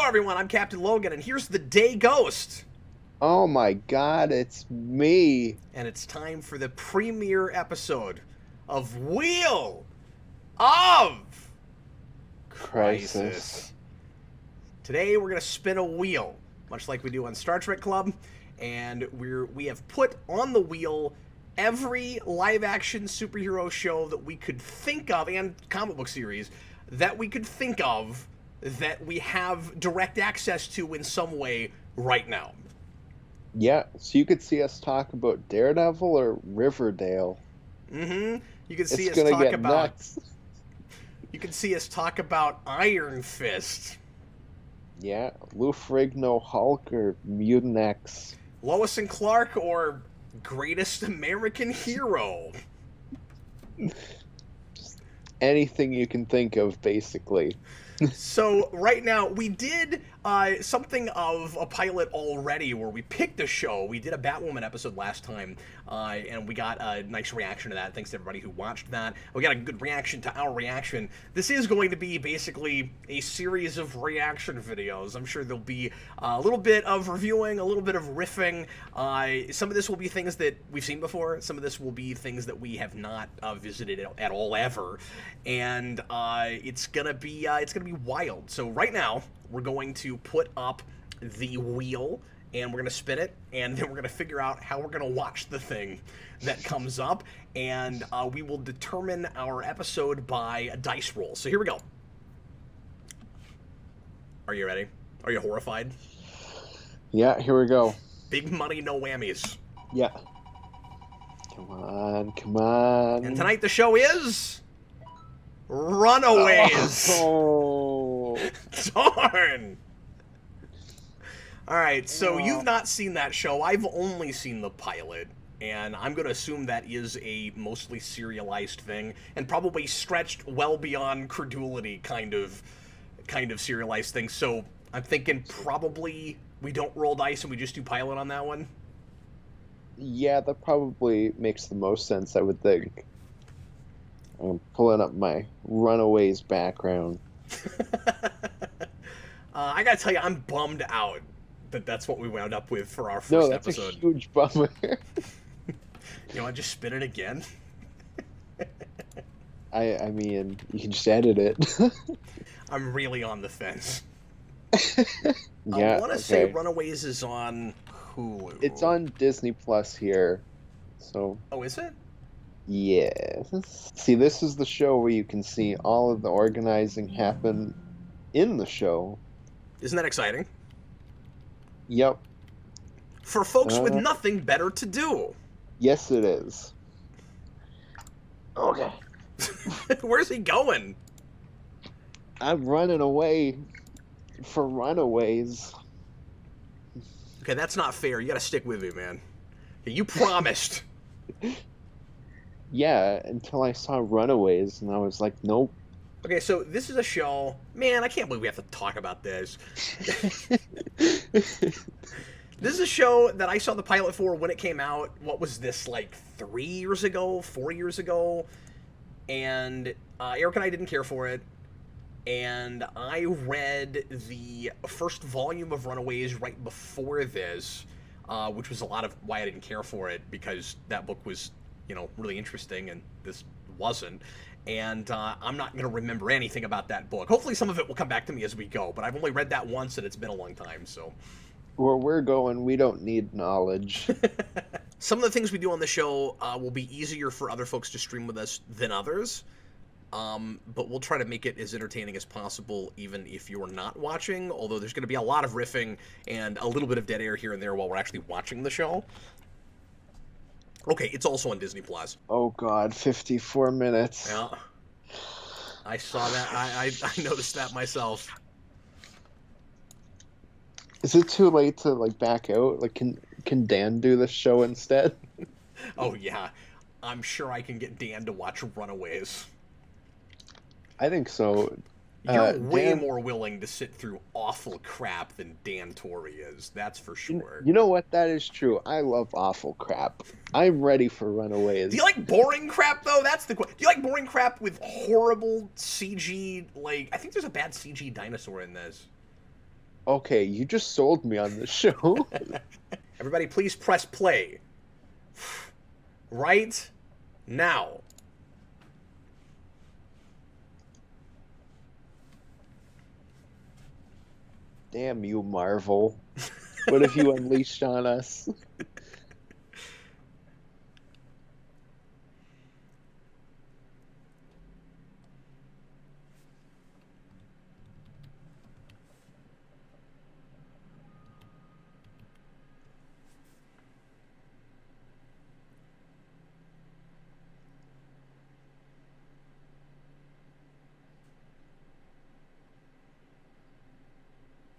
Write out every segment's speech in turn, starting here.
everyone, I'm Captain Logan, and here's the Day Ghost. Oh my god, it's me. And it's time for the premiere episode of Wheel of Crisis. Today we're going to spin a wheel, much like we do on Star Trek Club, and we have put on the wheel every live-action superhero show that we could think of, and comic book series, that we could think of that we have direct access to in some way right now. Yeah, so you could see us talk about Daredevil or Riverdale. Mm-hmm. You can see It's us gonna talk get about. nuts. You can see us talk about Iron Fist, Yeah, Lou Ferrigno Hulk or Mutant X. Lois and Clark, or Greatest American Hero. Anything you can think of, basically. So right now we did something of a pilot already, where we picked a show. We did a Batwoman episode last time, and we got a nice reaction to that. Thanks to everybody who watched that. We got a good reaction to our reaction. This is going to be basically a series of reaction videos. I'm sure there'll be a little bit of reviewing, a little bit of riffing. Some of this will be things that we've seen before. Some of this will be things that we have not visited at all ever, and it's gonna be wild. So right now we're going to put up the wheel and we're going to spin it, and then we're going to figure out how we're going to watch the thing that comes up, and we will determine our episode by a dice roll. So here we go. Are you ready? Are you horrified? Yeah, here we go. Big money, no whammies. Yeah. Come on, come on. And tonight the show is Runaways. Oh. Darn. Alright, so you've not seen that show. I've only seen the pilot, and I'm going to assume that is a mostly serialized thing, and probably stretched well beyond credulity kind of serialized thing. So I'm thinking probably we don't roll dice and we just do pilot on that one. Yeah, that probably makes the most sense, I would think. I'm pulling up my Runaways background. I gotta tell you, I'm bummed out that that's what we wound up with for our first episode. No, that's a huge bummer. You want to just spin it again? I mean, you can just edit it. I'm really on the fence. Yeah, I want to say Runaways is on Hulu. It's on Disney Plus here, so... Oh, is it? Yeah. See, this is the show where you can see all of the organizing happen in the show. Isn't that exciting? Yep. For folks with nothing better to do. Yes, it is. Okay. Where's he going? I'm running away for Runaways. Okay, that's not fair. You gotta stick with me, man. You promised. Yeah, until I saw Runaways, and I was like, nope. Okay, so this is a show... Man, I can't believe we have to talk about this. This is a show that I saw the pilot for when it came out. What was this, like 3 years ago? 4 years ago? And Eric and I didn't care for it. And I read the first volume of Runaways right before this, which was a lot of why I didn't care for it, because that book was, really interesting, and this wasn't. And I'm not going to remember anything about that book. Hopefully some of it will come back to me as we go, but I've only read that once, and it's been a long time, so... Where we're going, we don't need knowledge. Some of the things we do on the show will be easier for other folks to stream with us than others, but we'll try to make it as entertaining as possible, even if you're not watching, although there's going to be a lot of riffing and a little bit of dead air here and there while we're actually watching the show. Okay, it's also on Disney Plus. Oh god, 54 minutes. Yeah. I saw that. I noticed that myself. Is it too late to, back out? Can Dan do the show instead? Oh, yeah. I'm sure I can get Dan to watch Runaways. I think so. You're way more willing to sit through awful crap than Dan Torrey is. That's for sure. You know what? That is true. I love awful crap. I'm ready for Runaways. Do you like boring crap, though? That's the question. Do you like boring crap with horrible CG, I think there's a bad CG dinosaur in this. Okay, you just sold me on the show. Everybody, please press play. Right now. Damn you, Marvel. What have you unleashed on us?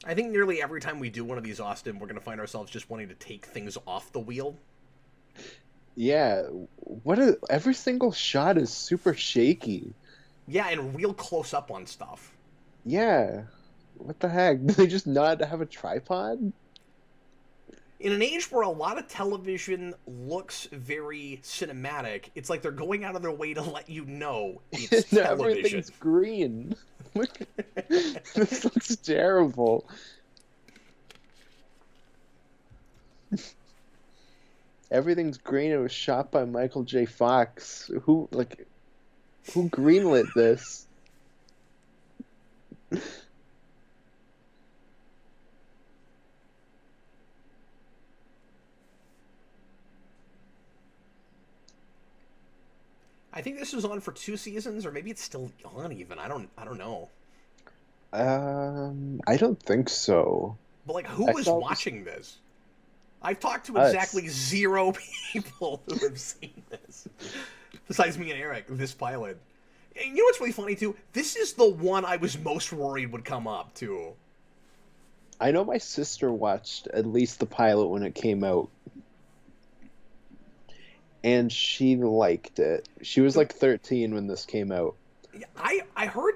I think nearly every time we do one of these, Austin, we're going to find ourselves just wanting to take things off the wheel. Yeah, every single shot is super shaky. Yeah, and real close up on stuff. Yeah, what the heck? Do they just not have a tripod? In an age where a lot of television looks very cinematic, it's like they're going out of their way to let you know it's No, television. everything's green. Look, this looks terrible. Everything's green. It was shot by Michael J. Fox. Who greenlit this? I think this was on for 2 seasons, or maybe it's still on. Even I don't know. I don't think so. But like, who I was saw this watching this? I've talked to us. exactly 0 people who have seen this, besides me and Eric. This pilot. And you know what's really funny too? This is the one I was most worried would come up too. I know my sister watched at least the pilot when it came out, and she liked it. She was like 13 when this came out. I heard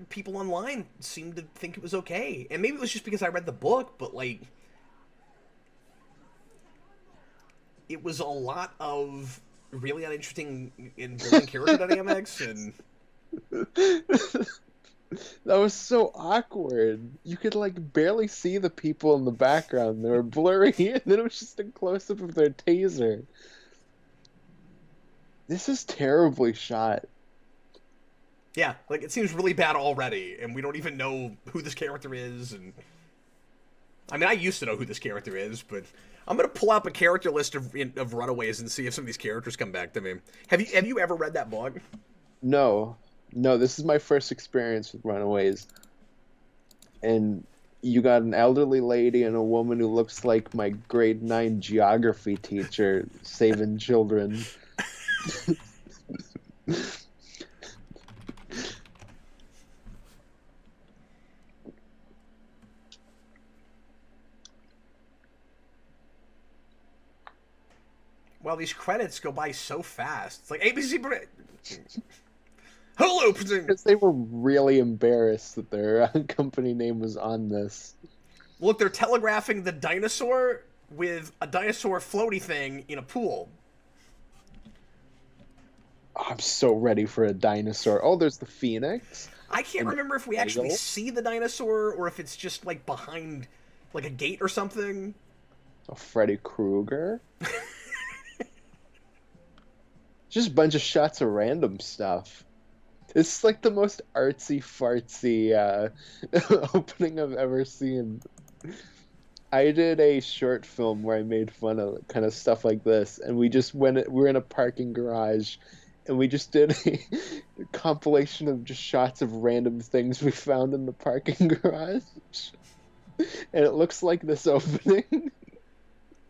people online seemed to think it was okay, and maybe it was just because I read the book, but like, it was a lot of really uninteresting in building character dynamics, and That was so awkward. You could like barely see the people in the background. They were blurry, and then it was just a close up of their taser. This is terribly shot. yeah, like it seems really bad already, and we don't even know who this character is. And I mean, I used to know who this character is, but I'm gonna pull up a character list of Runaways and see if some of these characters come back to me. Have you ever read that book? No, no, this is my first experience with Runaways. And you got an elderly lady and a woman who looks like my grade 9 geography teacher saving children. Well, these credits go by so fast. It's like ABC. Hulu. Because they were really embarrassed that their company name was on this. Look, they're telegraphing the dinosaur with a dinosaur floaty thing in a pool. Oh, I'm so ready for a dinosaur. Oh, there's the phoenix. I can't And remember if we actually see the dinosaur or if it's just like behind like a gate or something. oh, Freddy Krueger. Just a bunch of shots of random stuff. It's like the most artsy fartsy opening I've ever seen. I did a short film where I made fun of kind of stuff like this, and we just we're in a parking garage, and we just did a compilation of just shots of random things we found in the parking garage, and it looks like this opening.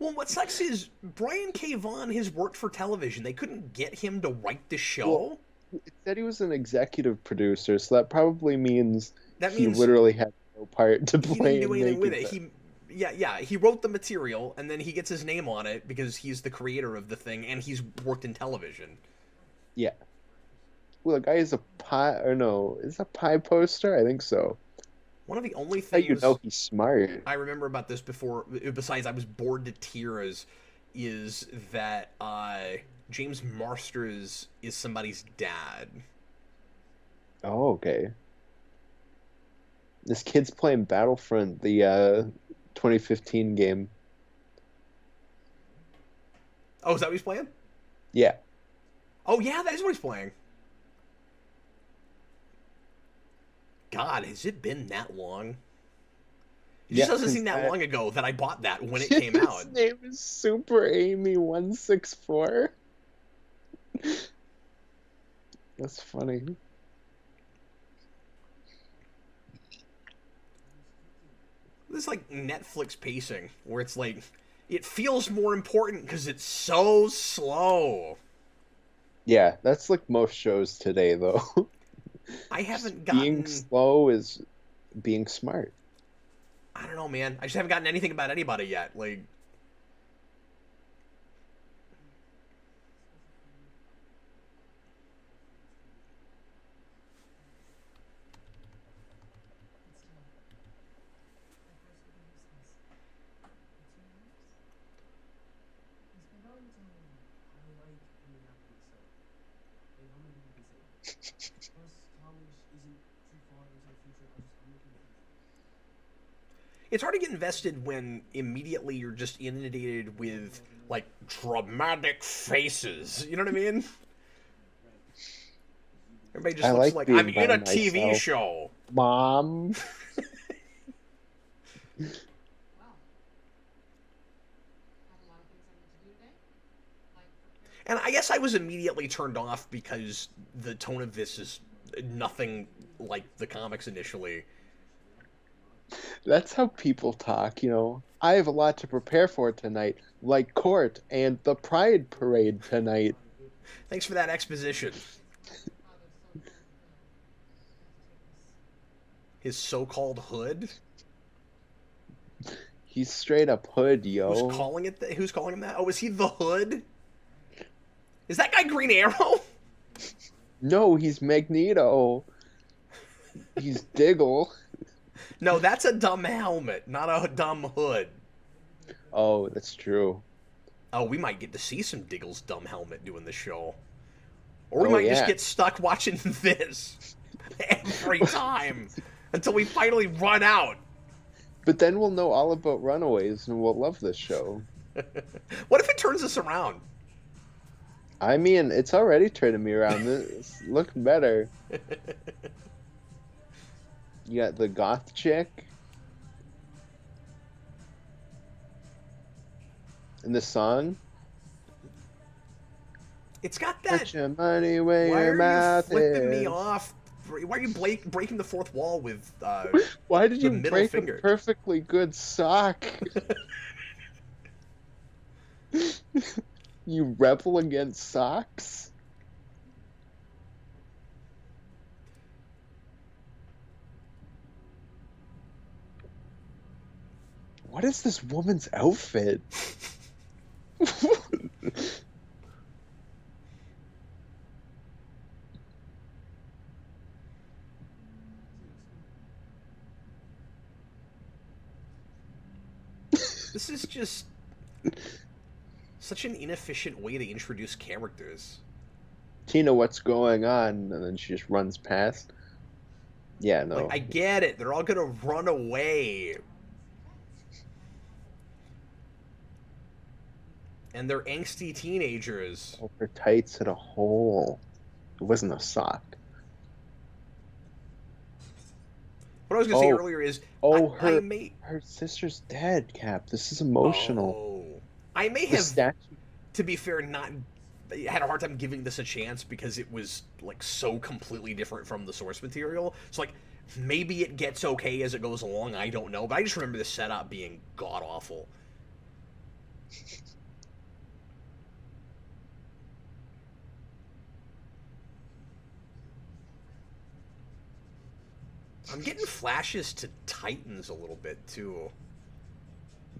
Well, what sucks is Brian K. Vaughan has worked for television. They couldn't get him to write the show. Well, it said he was an executive producer, so that probably means That he means literally had no part to he play didn't do in anything with making it. it. He wrote the material and then he gets his name on it because he's the creator of the thing and he's worked in television. Yeah. Well, the guy is a pie, or no, is that pie poster? I think so. One of the only How you things know he's smart. I remember about this before, besides I was bored to tears, is that James Marsters is somebody's dad. Oh, okay. This kid's playing Battlefront, the 2015 game. Oh, is that what he's playing? Yeah. Oh, yeah, that is what he's playing. God, has it been that long? It just doesn't seem that long ago that I bought that when it came out. His name is Super Amy 164. That's funny. This is like Netflix pacing, where it's like, it feels more important because it's so slow. Yeah, that's like most shows today, though. I haven't gotten... Being slow is being smart. I don't know, man. I just haven't gotten anything about anybody yet. Like... It's hard to get invested when immediately you're just inundated with, like, dramatic faces. You know what I mean? Everybody just looks like, I'm in a TV show. Mom. And I guess I was immediately turned off because the tone of this is nothing like the comics initially. That's how people talk, you know. I have a lot to prepare for tonight, like court and the Pride Parade tonight. Thanks for that exposition. His so-called hood? He's straight up hood, yo. Who's calling him that? Oh, is he the Hood? Is that guy Green Arrow? No, he's Magneto. He's Diggle. No, that's a dumb helmet, not a dumb hood. Oh, that's true. Oh, we might get to see some Diggle's dumb helmet doing the show. Or we might just get stuck watching this every time until we finally run out. But then we'll know all about Runaways and we'll love this show. What if it turns us around? I mean, it's already turning me around. It's looking better. You got the goth chick. And the song. It's got that... Put your money where your mouth is. Why are you flipping me off? Why are you breaking the fourth wall with Why did you break finger? a perfectly good sock? You rebel against socks? What is this woman's outfit? This is just such an inefficient way to introduce characters. Tina, what's going on? And then she just runs past. Yeah, no. Like, I get it. They're all gonna run away. And they're angsty teenagers. Oh, her tights had a hole. It wasn't a sock. What I was gonna say earlier is, her sister's dead, Cap. This is emotional. Oh, I may have, to be fair, not had a hard time giving this a chance because it was like so completely different from the source material. So like, maybe it gets okay as it goes along. I don't know, but I just remember the setup being god awful. I'm getting flashes to Titans a little bit too.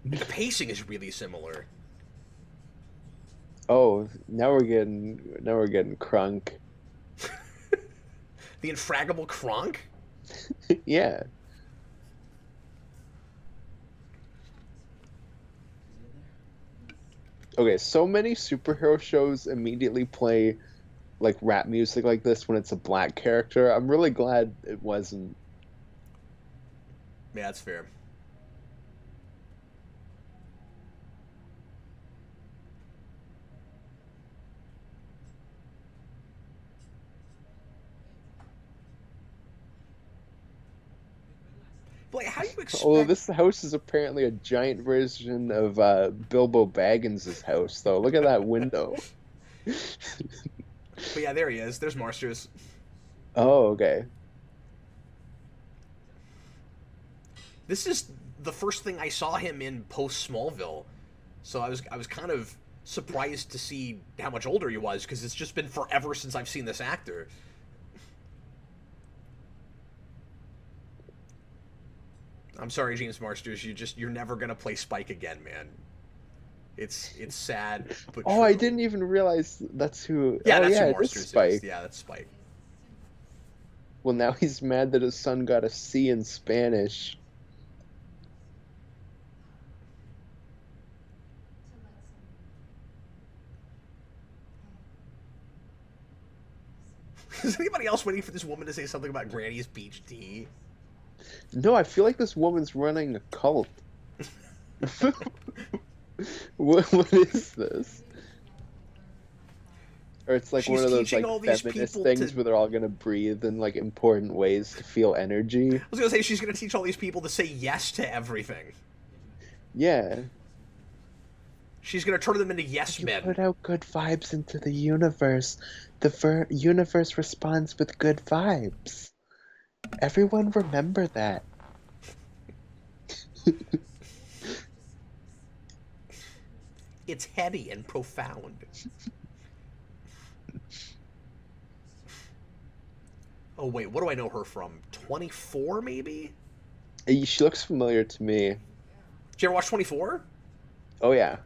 The pacing is really similar. Oh, now we're getting crunk. The Infraggable Kronk? Yeah. Okay, so many superhero shows immediately play like rap music like this when it's a black character. I'm really glad it wasn't. Yeah, that's fair. But, like, how do you Although expect... this house is apparently a giant version of Bilbo Baggins' house, though. Look at that window. But yeah, there he is. There's Marsters. Oh, okay. This is the first thing I saw him in post Smallville, so I was kind of surprised to see how much older he was because it's just been forever since I've seen this actor. I'm sorry, James Marsters. You're never gonna play Spike again, man. It's sad, but Oh, true. I didn't even realize that's who. Yeah, Oh, that's yeah, who it is Marsters is. Spike. Yeah, that's Spike. Well, now he's mad that his son got a C in Spanish. Is anybody else waiting for this woman to say something about Granny's peach tea? No, I feel like this woman's running a cult. What is this? Or it's like She's one of those teaching like all these feminist people things to... where they're all gonna breathe in like important ways to feel energy. I was gonna say she's gonna teach all these people to say yes to everything. Yeah. She's gonna turn them into yes You men. put out good vibes into the universe. The universe responds with good vibes. Everyone remember that. It's heady and profound. Oh wait, what do I know her from? 24 maybe? She looks familiar to me. Did you ever watch 24? Oh yeah.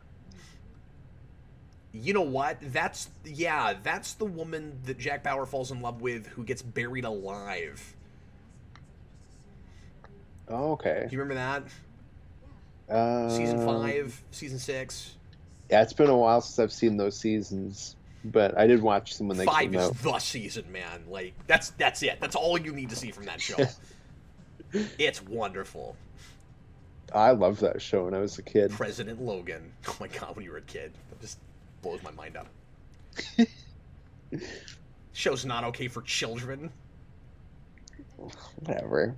You know what? That's the woman that Jack Bauer falls in love with who gets buried alive. Oh, okay. Do you remember that? Season 5, Season 6. Yeah, it's been a while since I've seen those seasons, but I did watch them when they 5 came is out. the season, man. Like that's it. That's all you need to see from that show. It's wonderful. I loved that show when I was a kid. President Logan. Oh my god, when you were a kid. That just blows my mind up. Show's not okay for children. Whatever.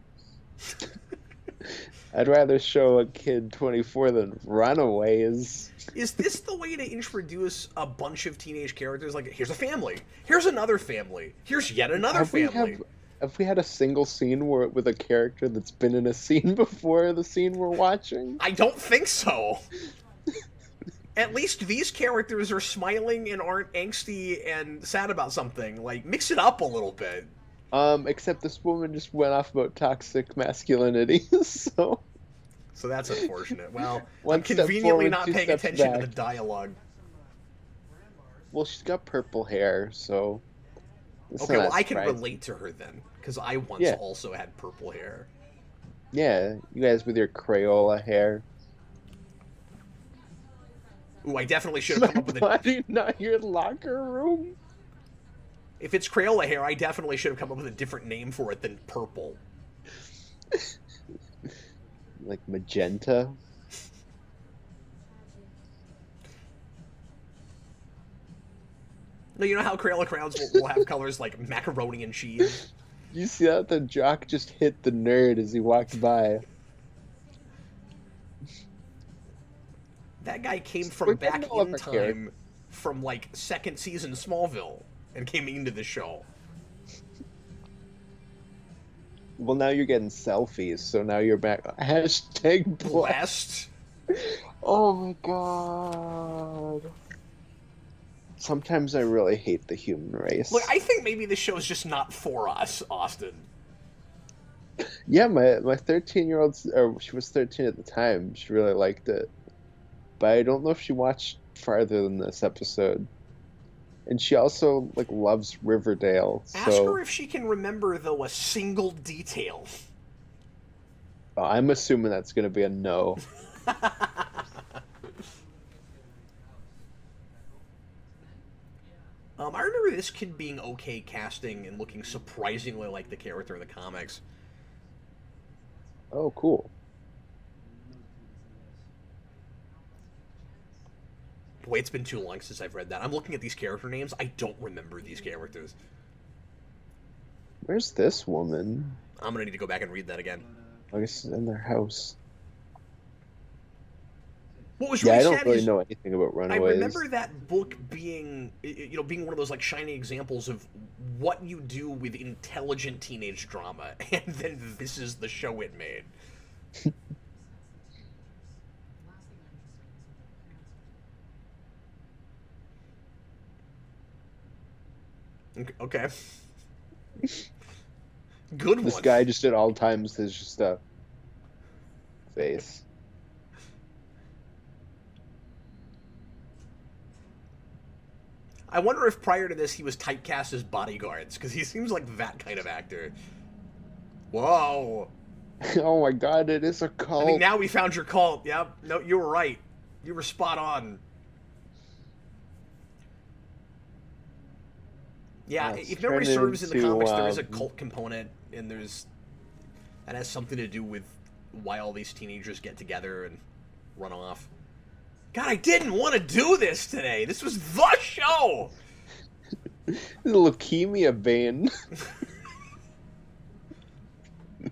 I'd rather show a kid 24 than Runaways. Is this the way to introduce a bunch of teenage characters? Like, here's a family. Here's another family. Here's yet another family. Have we had a single scene with a character that's been in a scene before the scene we're watching? I don't think so. At least these characters are smiling and aren't angsty and sad about something. Like, mix it up a little bit. Except this woman just went off about toxic masculinity, so... So that's unfortunate. Well, One I'm conveniently step forward, not two paying steps attention to back. the dialogue. Well, she's got purple hair, so... Okay, well, I can relate to her then, because I once also had purple hair. Yeah, you guys with your Crayola hair. Ooh, I definitely should have come up with a... Body, not your locker room? If it's Crayola hair, I definitely should have come up with a different name for it than purple. Like magenta? No, you know how Crayola crowns will have colors like macaroni and cheese? You see that? The jock just hit the nerd as he walked by. That guy came from back in time here. from, like, second season Smallville and came into the show. Well, now you're getting selfies, so now you're back. Hashtag Blessed. Oh my god. Sometimes I really hate the human race. Look, I think maybe this show is just not for us, Austin. Yeah, my 13-year-old, or she was 13 at the time, she really liked it. But I don't know if she watched farther than this episode. And she also, like, loves Riverdale, so... Ask her if she can remember, though, a single detail. I'm assuming that's going to be a no. I remember this kid being okay casting and looking surprisingly like the character in the comics. Oh, cool. Boy, it's been too long since I've read that. I'm looking at these character names. I don't remember these characters. Where's this woman? I'm gonna need to go back and read that again. I guess in their house. What was Yeah, really I don't sad really is know anything about I Runaways. remember that book being, being one of those like shining examples of what you do with intelligent teenage drama, and then this is the show it made. Okay. Good one. This guy just at all times has just a face. I wonder if prior to this he was typecast as bodyguards, because he seems like that kind of actor. Whoa. Oh my god, it is a cult. I think now we found your cult. Yep. No, you were right. You were spot on. Yeah, Let's if memory turn it serves in the into, comics, there is a cult component, and that has something to do with why all these teenagers get together and run off. God, I didn't want to do this today. This was the show. The leukemia vein.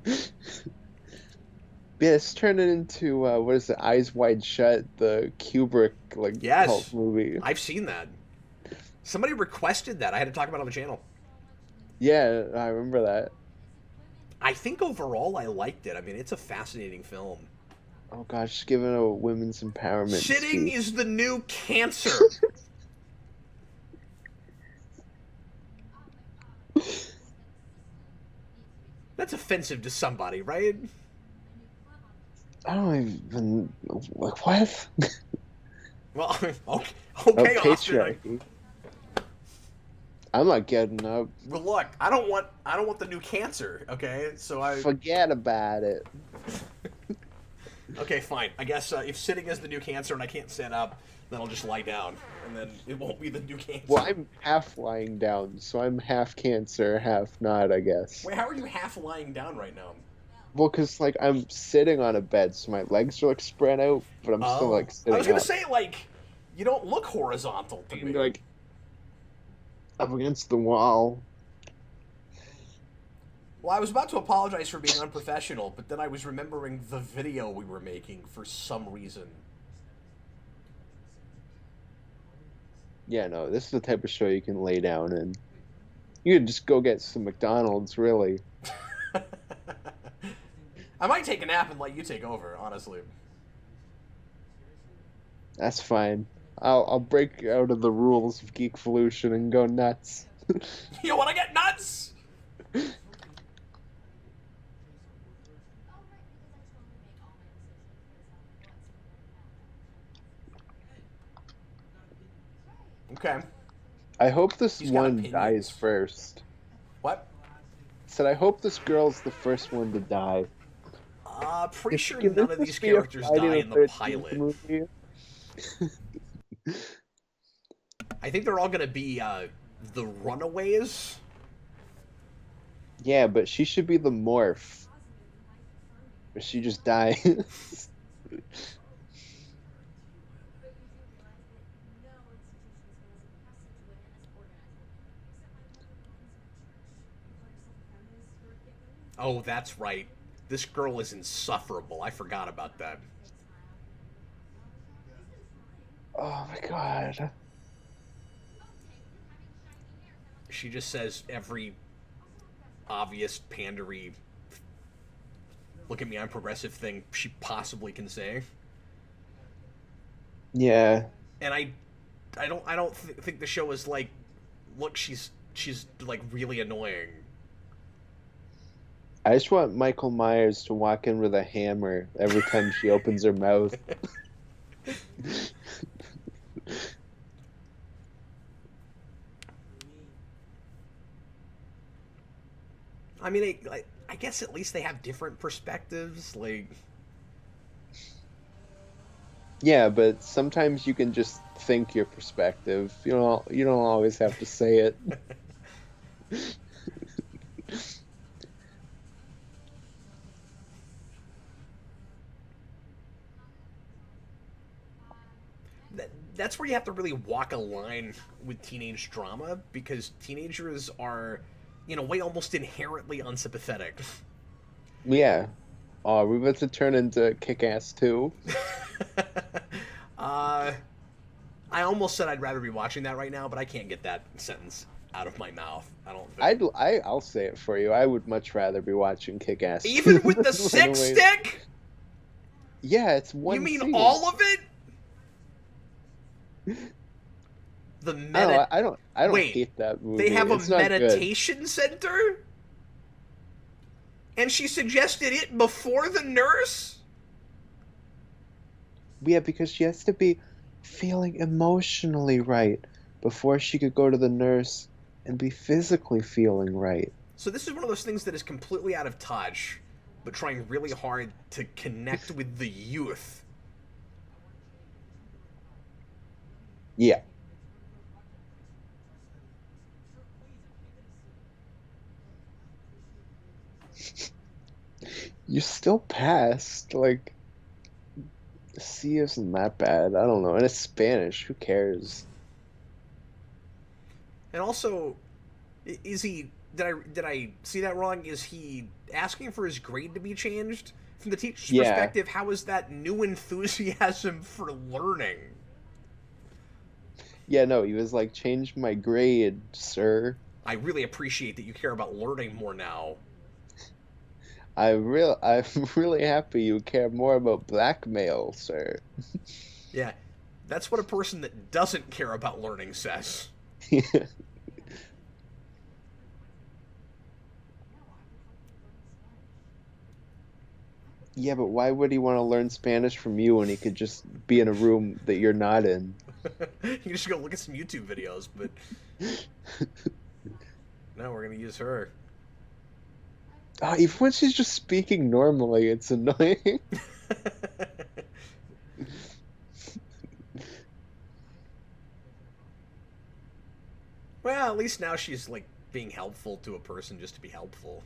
Yeah, let's turn it into what is it? Eyes Wide Shut, the Kubrick Yes. cult movie. I've seen that. Somebody requested that. I had to talk about it on the channel. Yeah, I remember that. I think overall I liked it. I mean, it's a fascinating film. Oh gosh, just giving a women's empowerment. Sitting speech. is the new cancer. That's offensive to somebody, right? I don't even like what? Well, okay, Oh, Austin. patriarchy. I'm not getting up. Well, look, I don't want the new cancer. Okay, so Forget about it. Okay, fine. I guess if sitting is the new cancer and I can't stand up, then I'll just lie down, and then it won't be the new cancer. Well, I'm half lying down, so I'm half cancer, half not, I guess. Wait, how are you half lying down right now? Well, because I'm sitting on a bed, so my legs are spread out, but I'm still sitting I was gonna up. say you don't look horizontal, do you? I'm up against the wall. Well, I was about to apologize for being unprofessional, but then I was remembering the video we were making for some reason. Yeah, no, this is the type of show you can lay down in. You could just go get some McDonald's, really. I might take a nap and let you take over, honestly. That's fine. I'll break out of the rules of Geekvolution and go nuts. You want to get nuts? Okay. I hope this He's got one opinions. dies first. What? Said I hope this girl's the first one to die. Pretty sure Can none of this these be a characters Friday die the in the 13th pilot. movie? I think they're all gonna be the Runaways. Yeah, but she should be the morph. Or she just dies. Oh, that's right. This girl is insufferable. I forgot about that. Oh my god. She just says every obvious pandery, look at me, I'm progressive thing she possibly can say. Yeah. And I don't think the show is like, look, she's like really annoying. I just want Michael Myers to walk in with a hammer every time she opens her mouth. I mean, I guess at least they have different perspectives. Like, Yeah, but sometimes you can just think your perspective. You don't always have to say it. that's where you have to really walk a line with teenage drama, because teenagers are, in a way, almost inherently unsympathetic. Yeah. Oh, we're about to turn into Kick-Ass 2. uh, I almost said I'd rather be watching that right now, but I can't get that sentence out of my mouth. I don't think. I'll say it for you. I would much rather be watching Kick-Ass 2 Even with the than sick Runaways. stick? Yeah, it's You one mean scene. all of it? The meta. I don't Wait, hate that movie. they have a It's not good. meditation center? And she suggested it before the nurse? Yeah, because she has to be feeling emotionally right before she could go to the nurse and be physically feeling right. So this is one of those things that is completely out of touch, but trying really hard to connect with the youth. Yeah. You still passed. Like, C isn't that bad. I don't know. And it's Spanish. Who cares? And also, is he... Did I see that wrong? Is he asking for his grade to be changed? From the teacher's perspective, how is that new enthusiasm for learning? Yeah, no, he was like, change my grade, sir. I really appreciate that you care about learning more now. I'm really happy you care more about blackmail, sir. Yeah, that's what a person that doesn't care about learning says. Yeah, but why would he want to learn Spanish from you when he could just be in a room that you're not in? You can just go look at some YouTube videos, but... No, we're gonna use her. Oh, even when she's just speaking normally, it's annoying. Well, at least now she's, like, being helpful to a person just to be helpful.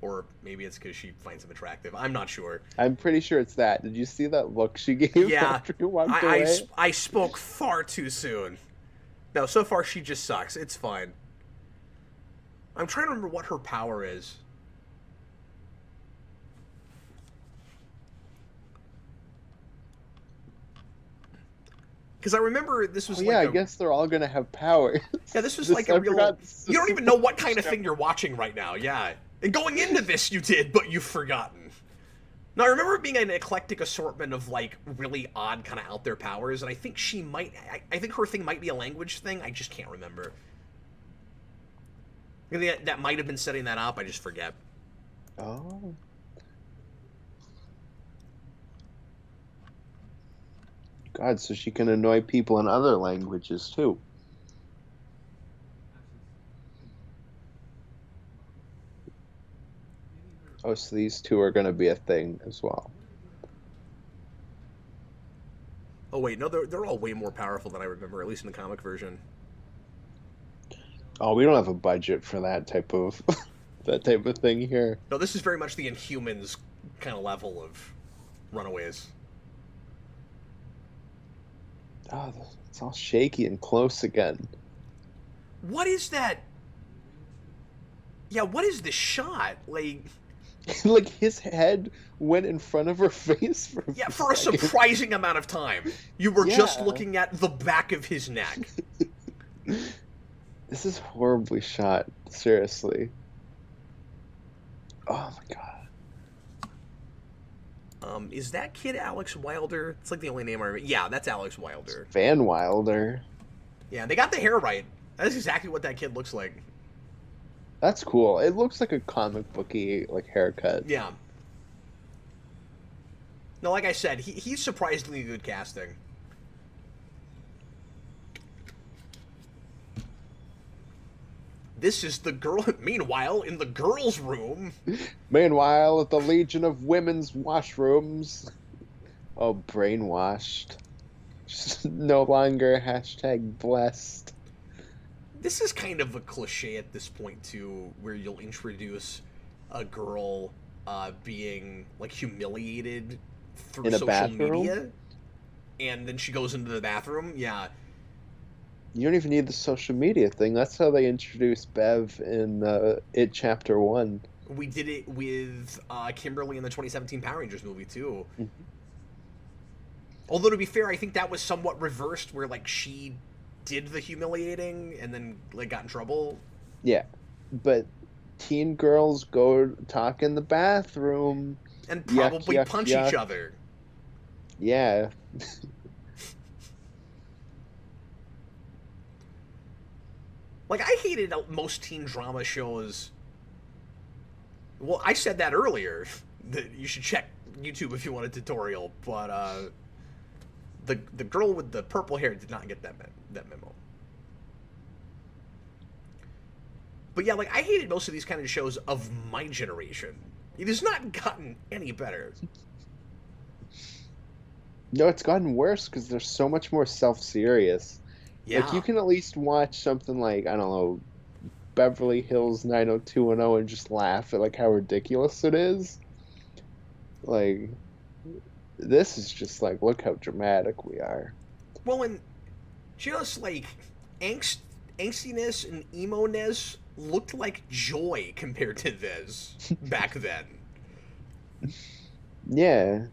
Or maybe it's because she finds him attractive. I'm not sure. I'm pretty sure it's that. Did you see that look she gave Yeah, after he walked away? I spoke far too soon. No, so far she just sucks. It's fine. I'm trying to remember what her power is. Because I remember this was I guess they're all gonna have powers. Yeah, this was like a real... You don't even know what kind of thing you're watching right now, yeah. And going into this you did, but you've forgotten. Now, I remember it being an eclectic assortment of, like, really odd kind of out there powers, and I think she might... I think her thing might be a language thing, I just can't remember. That might have been setting that up, I just forget. Oh. God, so she can annoy people in other languages, too. Oh, so these two are going to be a thing as well. Oh, wait, no, they're all way more powerful than I remember, at least in the comic version. Oh, we don't have a budget for that type of thing here. No, this is very much the Inhumans kind of level of Runaways. Oh, it's all shaky and close again. What is that? Yeah, what is this shot? Like... Like, his head went in front of her face for a surprising amount of time. You were just looking at the back of his neck. This is horribly shot, seriously. Oh my god. Is that kid Alex Wilder? It's like the only name I remember. Yeah, that's Alex Wilder. Van Wilder. Yeah, they got the hair right. That's exactly what that kid looks like. That's cool. It looks like a comic booky like haircut. Yeah. No, like I said, he's surprisingly good casting. This is the girl. Meanwhile, in the girls' room. Meanwhile, at the Legion of Women's washrooms. Oh, brainwashed. No longer #blessed. This is kind of a cliche at this point, too, where you'll introduce a girl being, like, humiliated through in a social bathroom? media. and then she goes into the bathroom. Yeah. You don't even need the social media thing. That's how they introduced Bev in It Chapter 1. We did it with Kimberly in the 2017 Power Rangers movie, too. Mm-hmm. Although, to be fair, I think that was somewhat reversed, where, like, she did the humiliating and then, like, got in trouble. Yeah, but teen girls go talk in the bathroom. And probably yuck, punch yuck. each other. Yeah. Like, I hated most teen drama shows. Well, I said that earlier, that you should check YouTube if you want a tutorial, but the girl with the purple hair did not get that memo. But yeah, like, I hated most of these kind of shows of my generation. It has not gotten any better. No, it's gotten worse because they're so much more self-serious. Yeah. Like, you can at least watch something like, I don't know, Beverly Hills 90210 and just laugh at, like, how ridiculous it is. Like, this is just like, look how dramatic we are. Well, and just, like, angstiness and emo-ness looked like joy compared to this back then. Yeah.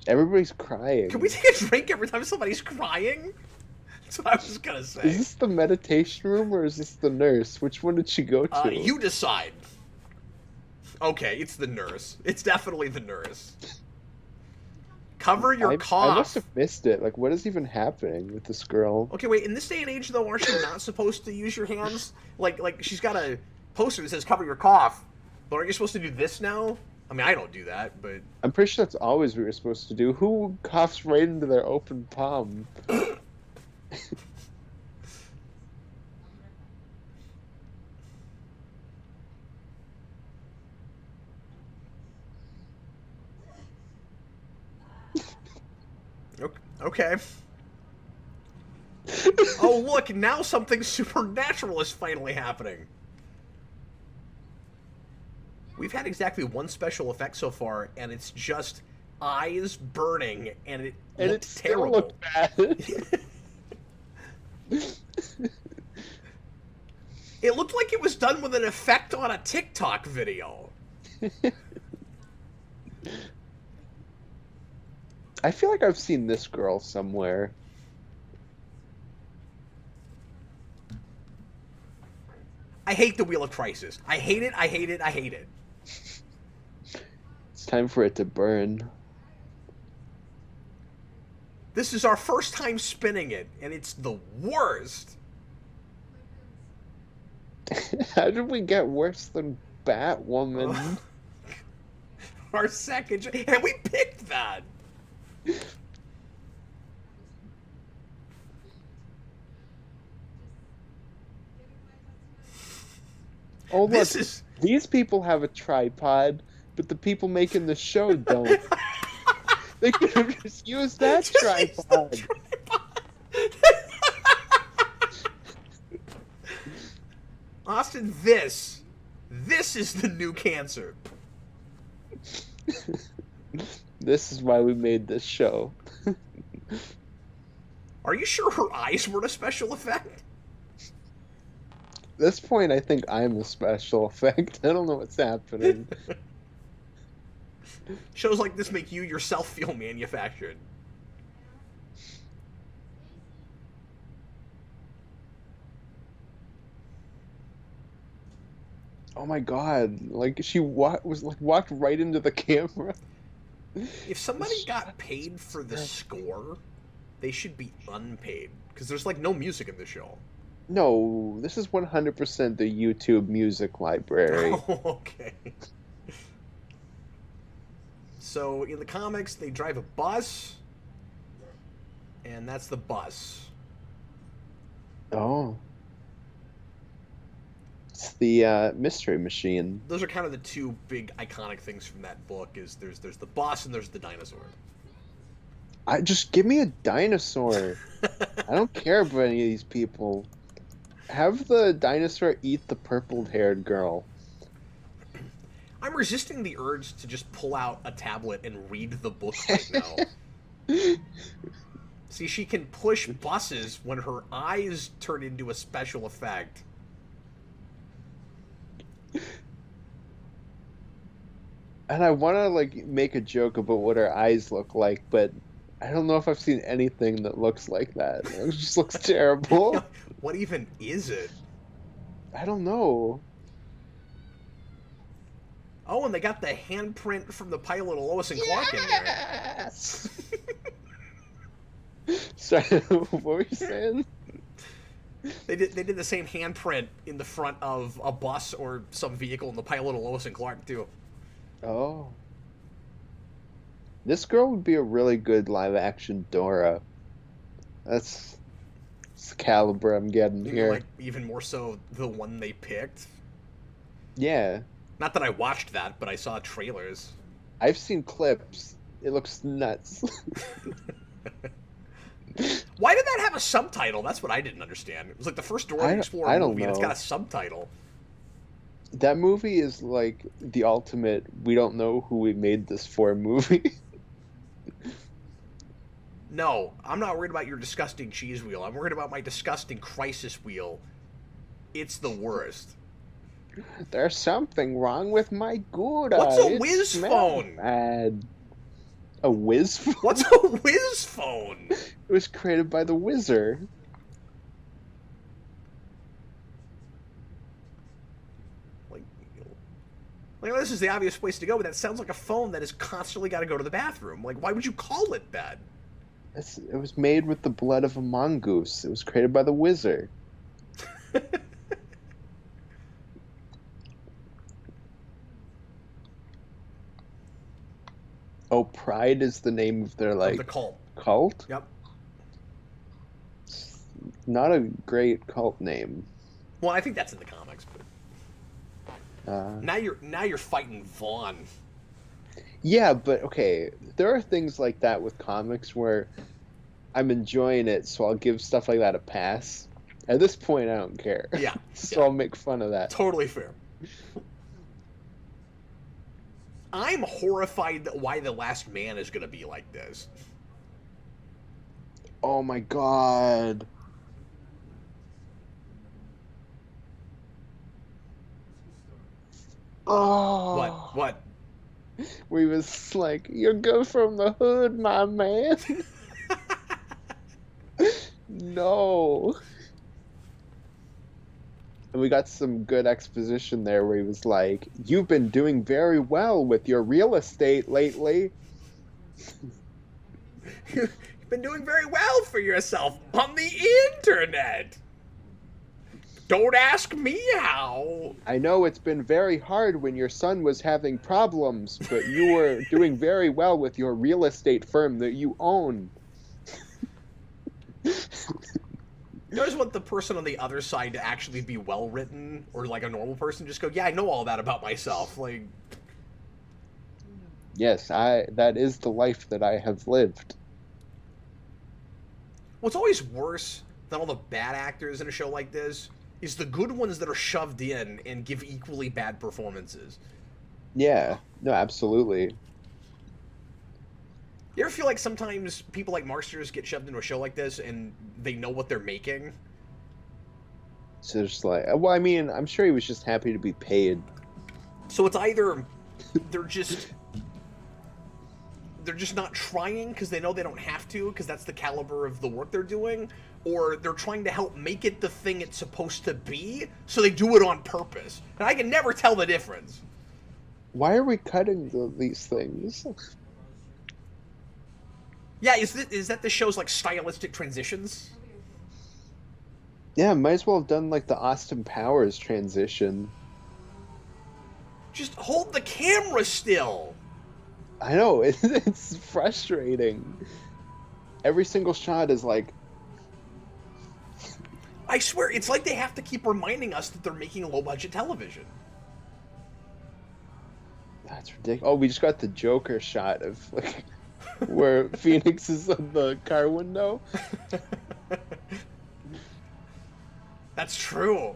Everybody's crying. Can we take a drink every time somebody's crying? That's what I was gonna say. Is this the meditation room or is this the nurse? Which one did she go to? You decide. Okay, it's the nurse. It's definitely the nurse. Cover your cough. I must have missed it. Like, what is even happening with this girl? Okay, wait. In this day and age, though, aren't you not supposed to use your hands? Like she's got a poster that says "Cover your cough," but aren't you supposed to do this now? I mean, I don't do that, but I'm pretty sure that's always what you're supposed to do. Who coughs right into their open palm? okay. Oh, look! Now something supernatural is finally happening. We've had exactly one special effect so far, and it's just eyes burning, and it looked terrible. Looked bad. It looked like it was done with an effect on a TikTok video. I feel like I've seen this girl somewhere. I hate the Wheel of Crisis. I hate it, I hate it, I hate it. It's time for it to burn. This is our first time spinning it, and it's the worst. How did we get worse than Batwoman? Our second... And we picked that! Oh, look, these people have a tripod, but the people making the show don't. They could have just used that tripod. Austin, this is the new cancer. This is why we made this show. Are you sure her eyes were a special effect? At this point, I think I'm a special effect. I don't know what's happening. Shows like this make you yourself feel manufactured. Oh my god! Like she walked right into the camera. If somebody got paid for the score, they should be unpaid because there's like no music in the show. No, this is 100% the YouTube music library. Oh, okay. So in the comics, they drive a bus, and that's the bus. Oh. It's the mystery machine. Those are kind of the two big iconic things from that book. Is there's the bus and there's the dinosaur. Just give me a dinosaur. I don't care about any of these people. Have the dinosaur eat the purple-haired girl. I'm resisting the urge to just pull out a tablet and read the book right now. See, she can push buses when her eyes turn into a special effect. And I want to like make a joke about what her eyes look like, but I don't know if I've seen anything that looks like that. It just looks terrible. What even is it? I don't know. Oh, and they got the handprint from the pilot of Lois and Clark in there. Yes. Sorry, what were you saying? They did the same handprint in the front of a bus or some vehicle in the pilot of Lois and Clark too. Oh. This girl would be a really good live action Dora. That's the caliber I'm getting here. Like even more so the one they picked. Yeah. Not that I watched that, but I saw trailers. I've seen clips. It looks nuts. Why did that have a subtitle? That's what I didn't understand. It was like the first Dora the Explorer movie, and it's got a subtitle. That movie is like the ultimate we don't know who we made this for movie. No, I'm not worried about your disgusting cheese wheel. I'm worried about my disgusting crisis wheel. It's the worst. There's something wrong with my Gouda. What's a whiz phone? Bad. A whiz phone? What's a whiz phone? It was created by the Wizard. Like, this is the obvious place to go, but that sounds like a phone that has constantly got to go to the bathroom. Like, why would you call it that? It was made with the blood of a mongoose. It was created by the Wizard. Oh, Pride is the name of their, like... the cult. Cult? Yep. Not a great cult name. Well, I think that's in the comics, but... Now you're fighting Vaughn. Yeah, but okay, there are things like that with comics where I'm enjoying it, so I'll give stuff like that a pass. At this point, I don't care. Yeah. So I'll make fun of that. Totally fair. I'm horrified that why The Last Man is going to be like this. Oh my god. Oh. What? Where he was like, "You're good from the hood, my man." No. And we got some good exposition there where he was like, "You've been doing very well with your real estate lately." You've been doing very well for yourself on the internet. Don't ask me how. I know it's been very hard when your son was having problems, but you were doing very well with your real estate firm that you own. You just want the person on the other side to actually be well written, or like a normal person just go, yeah, I know all that about myself. Like, yes, that is the life that I have lived. what's always worse than all the bad actors in a show like this is the good ones that are shoved in and give equally bad performances. Yeah, no, absolutely. You ever feel like sometimes people like Marsters get shoved into a show like this and they know what they're making? So just like, well, I mean, I'm sure he was just happy to be paid. So it's either they're just not trying because they know they don't have to because that's the caliber of the work they're doing, or they're trying to help make it the thing it's supposed to be, so they do it on purpose. And I can never tell the difference. Why are we cutting these things? Yeah, is that the show's like stylistic transitions? Yeah, might as well have done like the Austin Powers transition. Just hold the camera still. I know, it's frustrating. Every single shot is like... I swear, it's like they have to keep reminding us that they're making low-budget television. That's ridiculous. Oh, we just got the Joker shot of like where Phoenix is on the car window. That's true.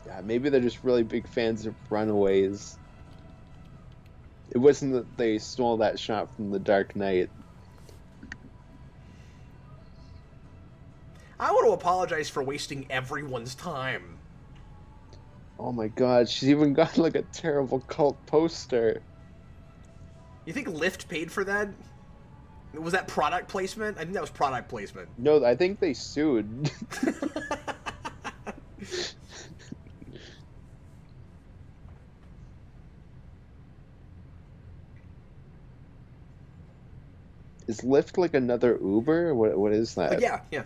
Yeah, maybe they're just really big fans of Runaways. It wasn't that they stole that shot from The Dark Knight. I want to apologize for wasting everyone's time. Oh my god, she's even got like a terrible cult poster. You think Lyft paid for that? Was that product placement? I think that was product placement. No, I think they sued. Is Lyft like another Uber? What is that? Yeah, yeah.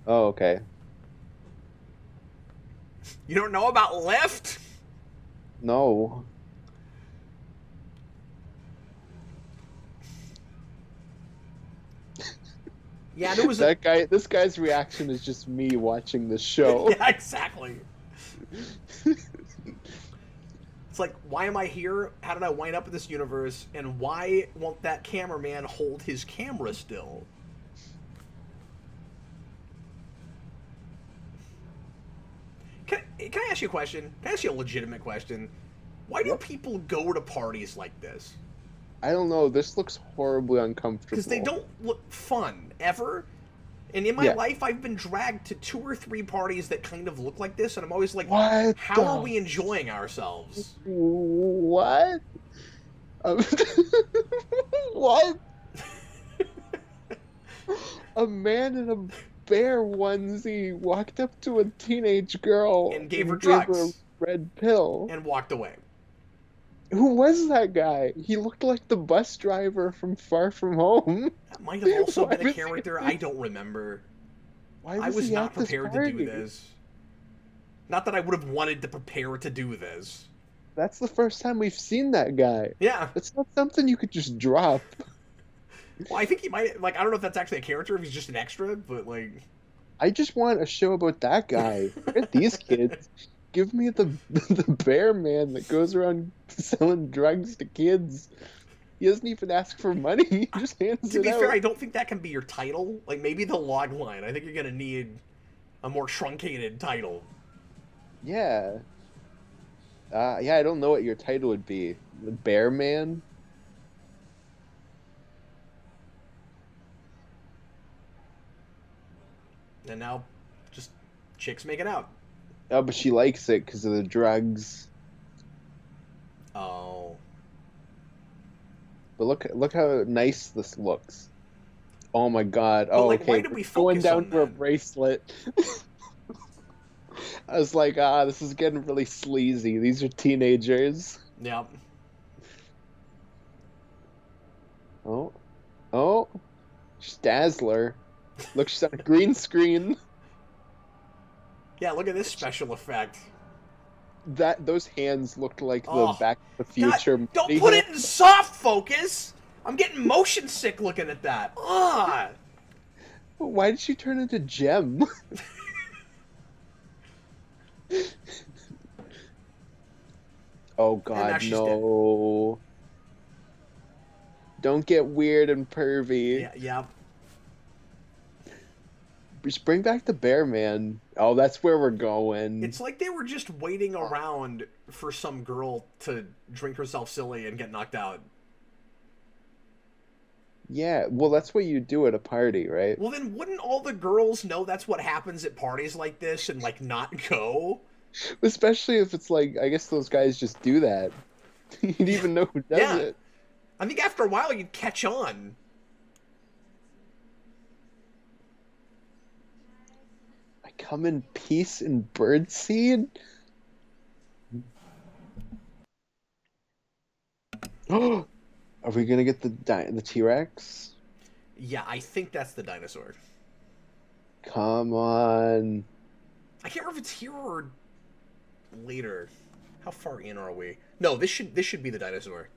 Oh, okay. You don't know about Lyft? No. Yeah, there was That guy, this guy's reaction is just me watching the show. Yeah, exactly. It's like, why am I here? How did I wind up in this universe? And why won't that cameraman hold his camera still? Can I ask you a question? Can I ask you a legitimate question? Why do people go to parties like this? I don't know. This looks horribly uncomfortable. Because they don't look fun, ever. And in my life, I've been dragged to 2 or 3 parties that kind of look like this, and I'm always like, what? How are we enjoying ourselves? What? What? A man in a bear onesie walked up to a teenage girl and gave her drugs. a red pill. And walked away. Who was that guy? He looked like the bus driver from Far From Home. That might have also been a character. I don't remember. I was not prepared to do this. Not that I would have wanted to prepare to do this. That's the first time we've seen that guy. Yeah. It's not something you could just drop. Well, I think he might, like, I don't know if that's actually a character, if he's just an extra, but, like... I just want a show about that guy. Forget these kids. Give me the bear man that goes around selling drugs to kids. He doesn't even ask for money. He just hands it out. To be fair, I don't think that can be your title. Like, maybe the log line. I think you're going to need a more truncated title. Yeah. Yeah, I don't know what your title would be. The Bear Man? And now, just chicks making out. Oh, but she likes it because of the drugs. Oh. But look how nice this looks. Oh my god. But, Oh, like, okay. why did we Going focus down on for a that? bracelet. I was like, this is getting really sleazy. These are teenagers. Yep. Oh. She's Dazzler. Look, she's on a green screen. Yeah, look at this special effect. Those hands looked like the Back to the Future. God, don't put it in soft focus! I'm getting motion sick looking at that. Ah! Why did she turn into Gem? Oh god, no. Don't get weird and pervy. Yeah. Just bring back the Bear Man. Oh, that's where we're going. It's like they were just waiting around for some girl to drink herself silly and get knocked out. Yeah, well, that's what you do at a party, right? Well, then wouldn't all the girls know that's what happens at parties like this and, like, not go? Especially if it's like, I guess those guys just do that. You'd even know who does it. I think after a while you'd catch on. I come in peace and birdseed? Oh! Are we gonna get the T-Rex? Yeah, I think that's the dinosaur. Come on. I can't remember if it's here or later. How far in are we? No, this should be the dinosaur.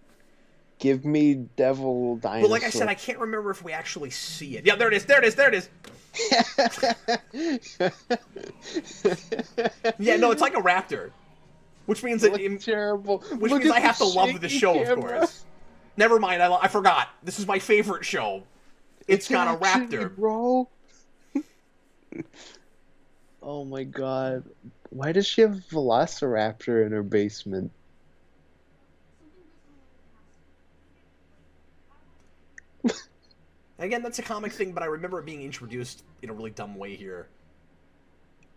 Give me devil dinosaur. But like I said, I can't remember if we actually see it. Yeah, there it is. There it is. There it is. Yeah, no, it's like a raptor, which means that terrible. Which means I have to love the show, of course. Never mind, I forgot. This is my favorite show. It's got a raptor, bro. Oh my god. Why does she have a velociraptor in her basement? Again, that's a comic thing, but I remember it being introduced in a really dumb way here.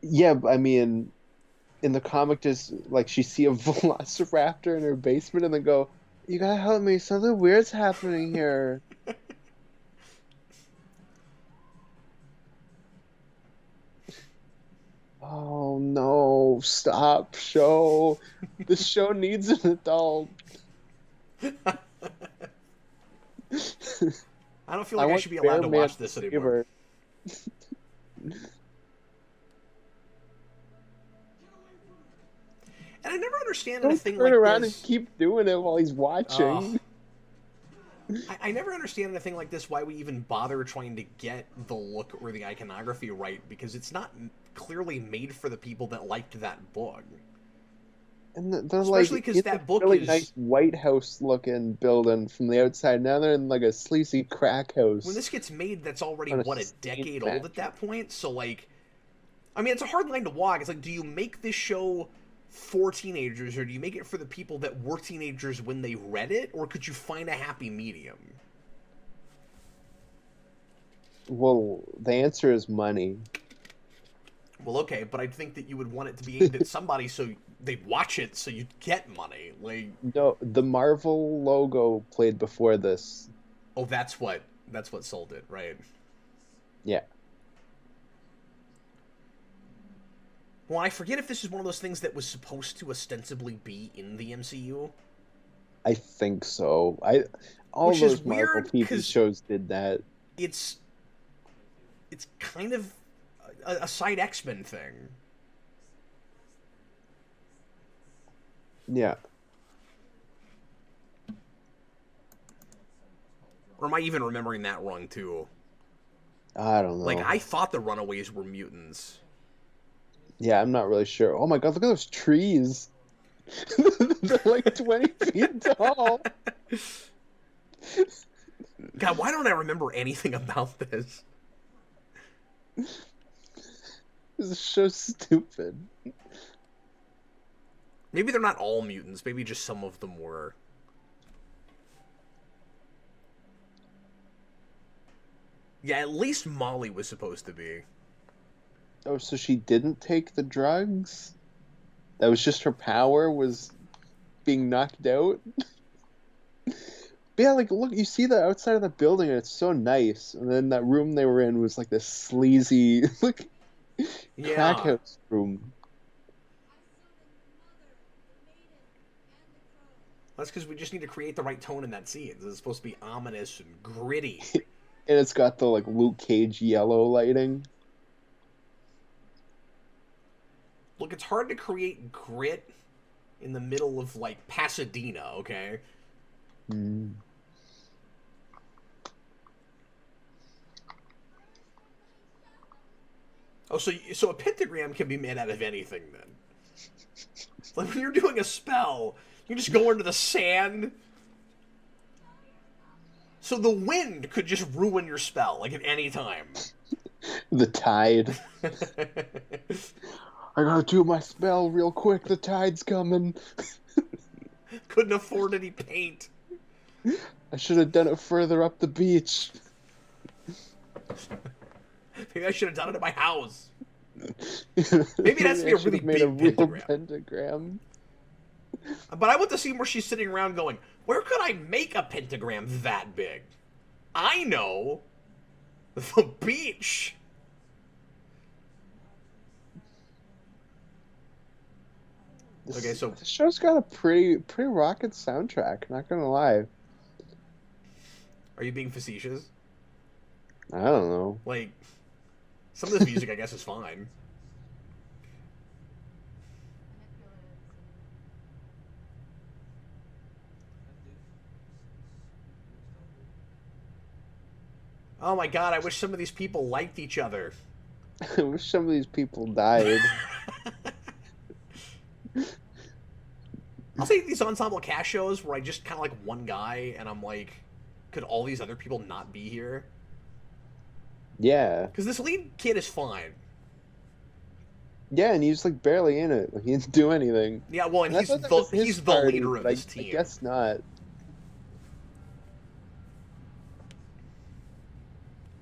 Yeah, I mean, in the comic, just like she see a velociraptor in her basement and then go, "You gotta help me, something weird's happening here." Oh no, stop show. The show needs an adult. I don't feel I like I want should be allowed Bear to Man watch this to save anymore. her. And I never understand in a Don't thing turn like around and this. keep doing it while he's Oh. watching. I never understand in a thing like this why we even bother trying to get the look or the iconography right, because it's not clearly made for the people that liked that book. And they're Especially like because in that this book really is... nice White House looking building from the outside. Now they're in like a sleazy crack When house this gets made, that's already, on a what, a state decade old at mattress. that point? So, like... I mean, it's a hard line to walk. It's like, do you make this show for teenagers, or do you make it for the people that were teenagers when they read it, or could you find a happy medium? Well, the answer is money. Well, okay, but I think that you would want it to be aimed at somebody so they'd watch it so you'd get money. Like, No, the Marvel logo played before this. oh, that's what sold it, right? Yeah, Well, I forget if this is one of those things that was supposed to ostensibly be in the MCU. I think so. All Which is those Marvel weird, TV 'cause shows did that. It's kind of a side X-Men thing. Yeah. Or am I even remembering that wrong, too? I don't know. Like, I thought the Runaways were mutants. Yeah, I'm not really sure. Oh my god, look at those trees. They're like 20 feet tall. God, why don't I remember anything about this? This is so stupid. Maybe they're not all mutants. Maybe just some of them were. Yeah, at least Molly was supposed to be. Oh, so she didn't take the drugs? That was just her power was being knocked out? But yeah, like, look, you see the outside of the building and it's so nice. And then that room they were in was like this sleazy, like, Yeah. crack house room. That's because we just need to create the right tone in that scene. It's supposed to be ominous and gritty. And it's got the, like, Luke Cage yellow lighting. Look, it's hard to create grit in the middle of, like, Pasadena, okay? Mm. Oh, so a pentagram can be made out of anything, then? Like, when you're doing a spell, you just go into the sand. So the wind could just ruin your spell, like, at any time. The tide. I gotta do my spell real quick. The tide's coming. Couldn't afford any paint. I should have done it further up the beach. Maybe I should have done it at my house. Maybe it has to be a really made a big real pentagram. pentagram. But I want to see where she's sitting around going, where could I make a pentagram that big? I know. The beach. Okay, so the show's got a pretty rocket soundtrack. Not gonna lie. are you being facetious? I don't know. Like, some of this music, I guess, is fine. Oh my god, I wish some of these people liked each other. I wish some of these people died. I'll say these ensemble cast shows where I just kind of like one guy, and I'm like, could all these other people not be here? Yeah. Because this lead kid is fine. Yeah, and he's like barely in it. Like, he didn't do anything. Yeah, well, and I he's thought that was his he's the party, leader of but this team. I guess not.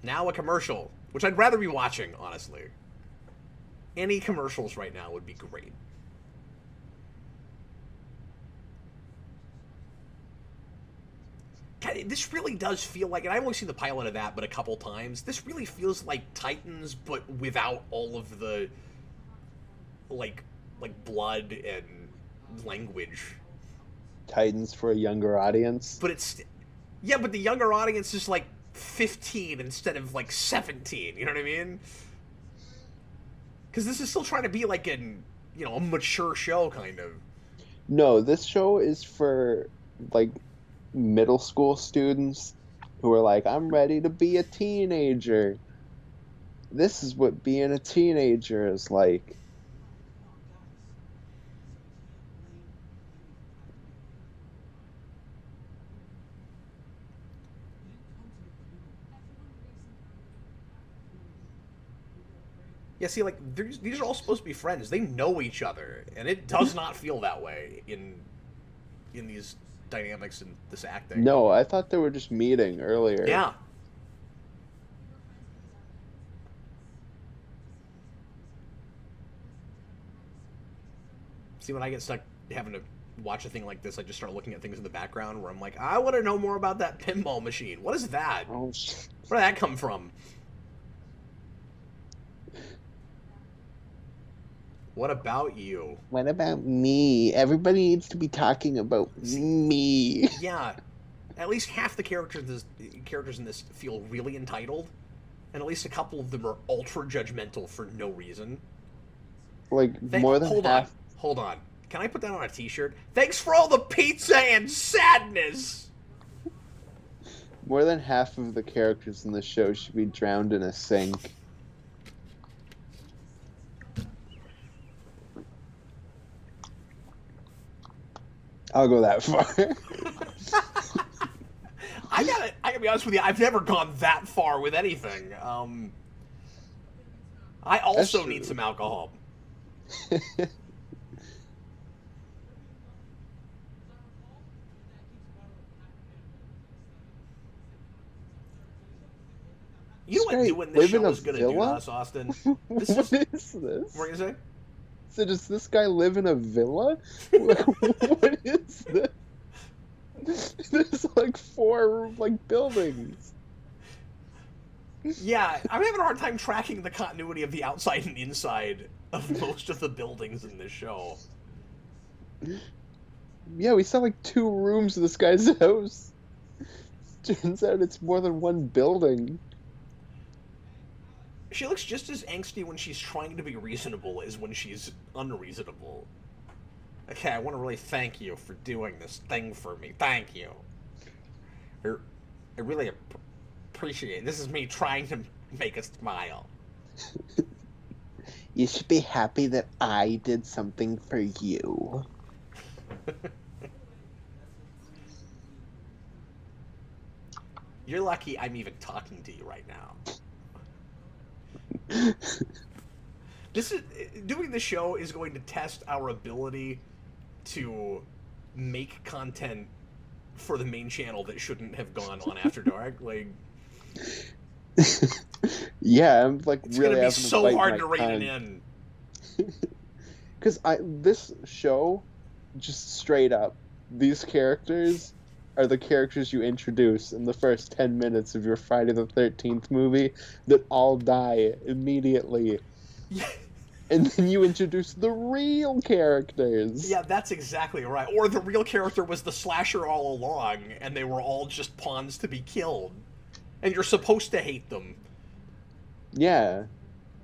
Now a commercial, which I'd rather be watching, honestly. Any commercials right now would be great. This really does feel like, and I've only seen the pilot of that but a couple times, this really feels like Titans, but without all of the, like blood and language. Titans for a younger audience. But it's, yeah, but the younger audience is like 15 instead of like 17, you know what I mean? Because this is still trying to be like a mature show, kind of. No, this show is for, like, middle school students who are like, I'm ready to be a teenager. This is what being a teenager is like. Yeah, see, like, these are all supposed to be friends. They know each other, and it does not feel that way in these dynamics and this acting. No, I thought they were just meeting earlier. Yeah. See, when I get stuck having to watch a thing like this, I just start looking at things in the background where I'm like, I want to know more about that pinball machine. What is that? Oh, Where did that come from? What about you? what about me? Everybody needs to be talking about me. Yeah, at least half the characters in this feel really entitled, and at least a couple of them are ultra judgmental for no reason. Like, more than half. Hold on. Can I put that on a t-shirt? Thanks for all the pizza and sadness! More than half of the characters in the show should be drowned in a sink. I'll go that far. I gotta be honest with you, I've never gone that far with anything. I also need some alcohol. You know what doing this show is going to do to us, Austin? What is this? What are you going to say? So does this guy live in a villa? What is this? There's like 4 buildings. Yeah, I'm having a hard time tracking the continuity of the outside and inside of most of the buildings in this show. Yeah, we saw like 2 rooms of this guy's house. Turns out it's more than one building. She looks just as angsty when she's trying to be reasonable as when she's unreasonable. Okay, I want to really thank you for doing this thing for me. Thank you. I really appreciate it. This is me trying to make a smile. You should be happy that I did something for you. You're lucky I'm even talking to you right now. Doing the show is going to test our ability to make content for the main channel that shouldn't have gone on After Dark. Like, yeah, I'm like it's really gonna be having so to bite hard my to rein tongue. it in. Because this show, just straight up, these characters are the characters you introduce in the first 10 minutes of your Friday the 13th movie that all die immediately. Yeah. And then you introduce the real characters. Yeah, that's exactly right. Or the real character was the slasher all along, and they were all just pawns to be killed. And you're supposed to hate them. Yeah.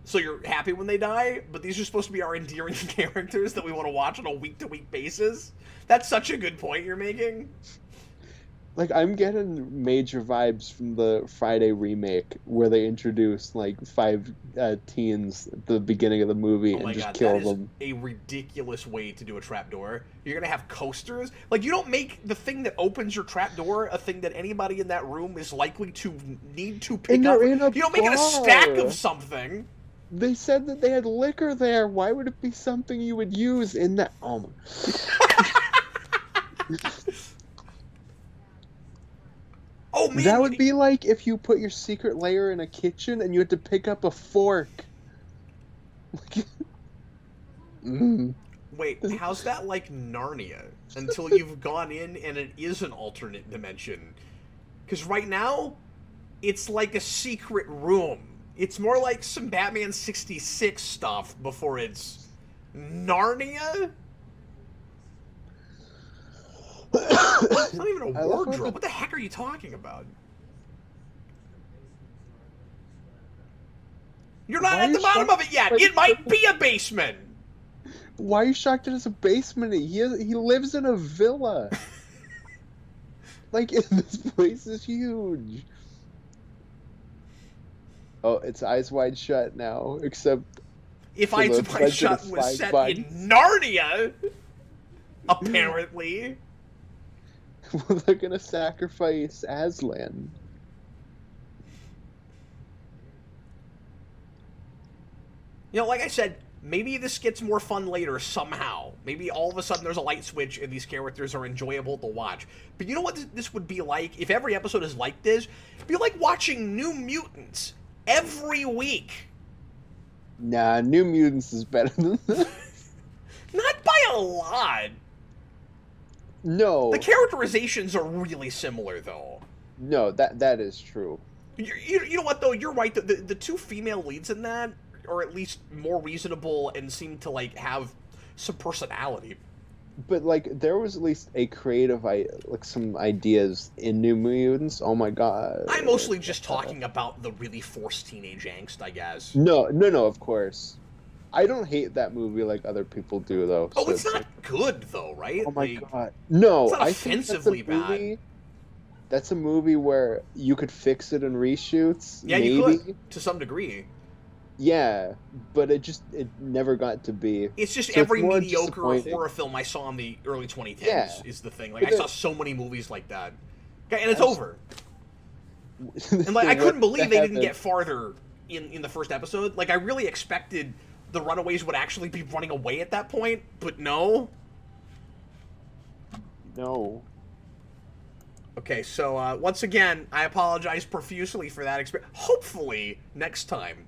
So you're happy when they die, but these are supposed to be our endearing characters that we want to watch on a week-to-week basis? That's such a good point you're making. Like, I'm getting major vibes from the Friday remake where they introduce, like, 5 teens at the beginning of the movie and just kill them. That is a ridiculous way to do a trapdoor. You're going to have coasters? Like, you don't make the thing that opens your trapdoor a thing that anybody in that room is likely to need to pick up. You don't make it a stack of something. They said that they had liquor there. Why would it be something you would use in that? Oh my. Oh man, That would be like if you put your secret lair in a kitchen and you had to pick up a fork. Mm. wait, how's that like Narnia? Until you've gone in and it is an alternate dimension. Because right now, it's like a secret room. It's more like some Batman 66 stuff before it's Narnia? It's not even a wardrobe. What the heck are you talking about? You're not at the bottom of it yet. It might be a basement. Why are you shocked that it's a basement? He lives in a villa. Like, this place is huge. Oh, it's Eyes Wide Shut now, except... If Eyes Wide Shut was set in Narnia, apparently. Well, they're gonna sacrifice Aslan. You know, like I said, maybe this gets more fun later somehow. Maybe all of a sudden there's a light switch and these characters are enjoyable to watch. But you know what this would be like? If every episode is like this, it'd be like watching New Mutants every week. Nah, New Mutants is better than this. Not by a lot. No. The characterizations are really similar, though. No, that is true. You know what, though? You're right. The two female leads in that are at least more reasonable and seem to, like, have some personality. But, like, there was at least a creative, like, some ideas in New Mutants. Oh, my God. I'm mostly just talking about the really forced teenage angst, I guess. No, of course. I don't hate that movie like other people do, though. Oh, so it's not good, though, right? Oh, my God. No, it's not offensively bad. That's a movie where you could fix it in reshoots. Yeah, maybe. You could, to some degree. Yeah, but it never got to be. It's just so every mediocre horror film I saw in the early 2010s is the thing. Like, I saw so many movies like that. Okay, and it's over. And, like, I couldn't believe they didn't get farther in the first episode. Like, I really expected the Runaways would actually be running away at that point, but no. No. Okay, so once again, I apologize profusely for that experience. Hopefully, next time,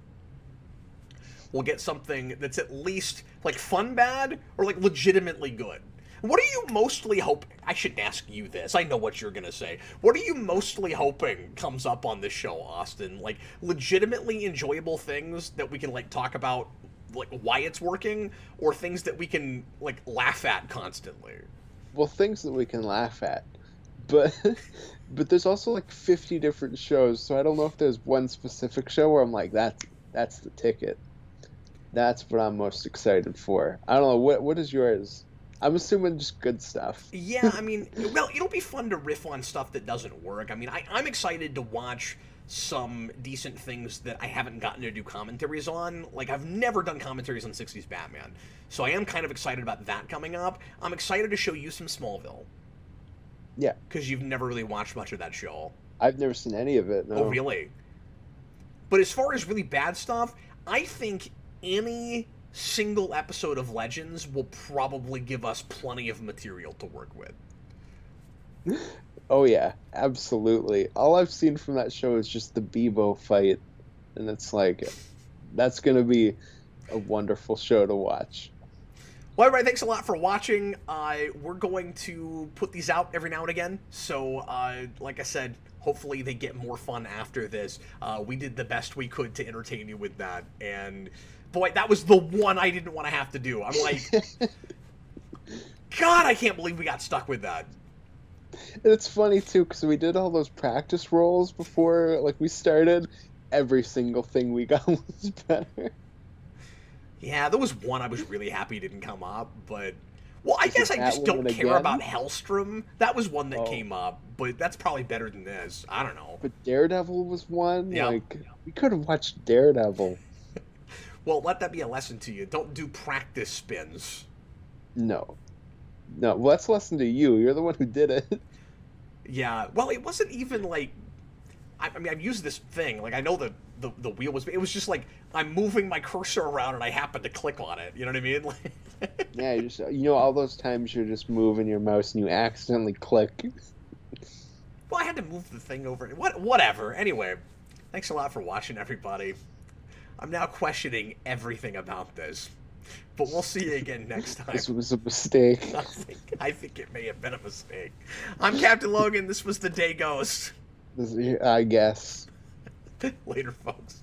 we'll get something that's at least, like, fun bad or, like, legitimately good. What are you mostly hoping? I shouldn't ask you this. I know what you're going to say. What are you mostly hoping comes up on this show, Austin? Like, legitimately enjoyable things that we can, like, talk about, like, why it's working, or things that we can, like, laugh at constantly? Well, things that we can laugh at. But there's also, like, 50 different shows, so I don't know if there's one specific show where I'm like, that's the ticket. That's what I'm most excited for. I don't know, what is yours? I'm assuming just good stuff. Yeah, I mean, well, it'll be fun to riff on stuff that doesn't work. I mean, I'm excited to watch some decent things that I haven't gotten to do commentaries on. Like, I've never done commentaries on 60s Batman, so I am kind of excited about that coming up. I'm excited to show you some Smallville. Yeah. Because you've never really watched much of that show. I've never seen any of it, no. Oh, really? But as far as really bad stuff, I think any single episode of Legends will probably give us plenty of material to work with. Oh yeah, absolutely. All I've seen from that show is just the Bebo fight, and it's like, that's gonna be a wonderful show to watch. Well, everybody, thanks a lot for watching. We're going to put these out every now and again, so like I said, hopefully they get more fun after this. We did the best we could to entertain you with that, and boy, that was the one I didn't want to have to do. I'm like, God, I can't believe we got stuck with that. And it's funny, too, because we did all those practice rolls before, like, we started. Every single thing we got was better. Yeah, there was one I was really happy didn't come up, but... Well, I guess I just don't care about Hellstrom. That was one that came up, but that's probably better than this. I don't know. But Daredevil was one? Yeah. Like, we could have watched Daredevil. Well, let that be a lesson to you. Don't do practice spins. No. Well, that's a lesson to you. You're the one who did it. Yeah, well, it wasn't even like... I mean, I've used this thing. Like, I know the wheel was... It was just like, I'm moving my cursor around and I happen to click on it. You know what I mean? Yeah, you know, all those times you're just moving your mouse and you accidentally click. Well, I had to move the thing over. Whatever. Anyway, thanks a lot for watching, everybody. I'm now questioning everything about this. But we'll see you again next time. This was a mistake. I think it may have been a mistake. I'm Captain Logan. This was the Day Ghost. I guess. Later, folks.